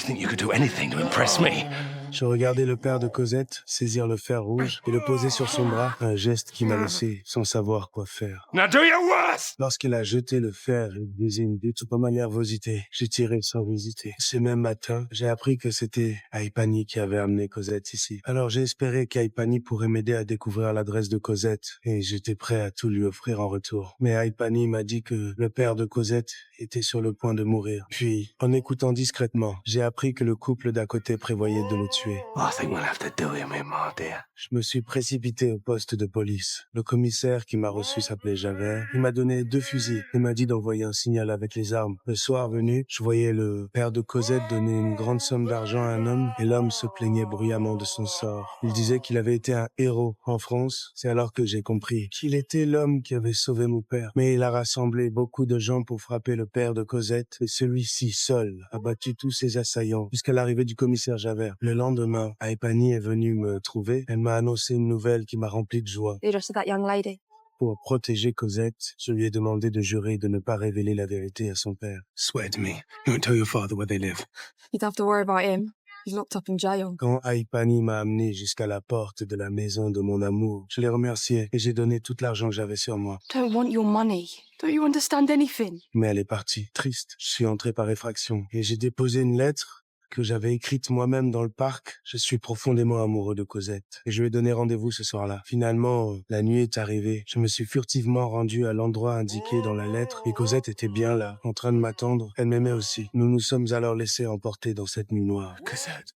You think you could do anything to impress me? Je regardais le père de Cosette saisir le fer rouge et le poser sur son bras, un geste qui m'a laissé sans savoir quoi faire. Now do your worst! Lorsqu'il a jeté le fer et brisé une butte dans ma nervosité, j'ai tiré sans hésiter. Ce même matin, j'ai appris que c'était Aipani qui avait amené Cosette ici. Alors j'ai espéré qu'Aipani pourrait m'aider à découvrir l'adresse de Cosette et j'étais prêt à tout lui offrir en retour. Mais Aipani m'a dit que le père de Cosette était sur le point de mourir. Puis, en écoutant discrètement, j'ai appris que le couple d'à côté prévoyait de le tuer. I think we'll have to do him in, my dear. Je me suis précipité au poste de police. Le commissaire qui m'a reçu s'appelait Javert. Il m'a donné 2 fusils et m'a dit d'envoyer un signal avec les armes. Le soir venu, je voyais le père de Cosette donner une grande somme d'argent à un homme et l'homme se plaignait bruyamment de son sort. Il disait qu'il avait été un héros en France. C'est alors que j'ai compris qu'il était l'homme qui avait sauvé mon père. Mais il a rassemblé beaucoup de gens pour frapper le père de Cosette et celui-ci seul a battu tous ses assaillants jusqu'à l'arrivée du commissaire Javert. Le lendemain, Aipani est venue me trouver. Elle m'a annoncé une nouvelle qui m'a rempli de joie. The address of that young lady. Pour protéger Cosette, je lui ai demandé de jurer de ne pas révéler la vérité à son père. Swear to me. You won't tell your father where they live. You don't have to worry about him. He's locked up in jail. Quand Aipani m'a amené jusqu'à la porte de la maison de mon amour, je l'ai remercié et j'ai donné tout l'argent que j'avais sur moi. Don't want your money. Don't you understand anything? Mais elle est partie, triste. Je suis entré par effraction et j'ai déposé une lettre que j'avais écrite moi-même dans le parc. Je suis profondément amoureux de Cosette et je lui ai donné rendez-vous ce soir-là. Finalement, la nuit est arrivée. Je me suis furtivement rendu à l'endroit indiqué dans la lettre et Cosette était bien là, en train de m'attendre. Elle m'aimait aussi. Nous nous sommes alors laissés emporter dans cette nuit noire. Cosette.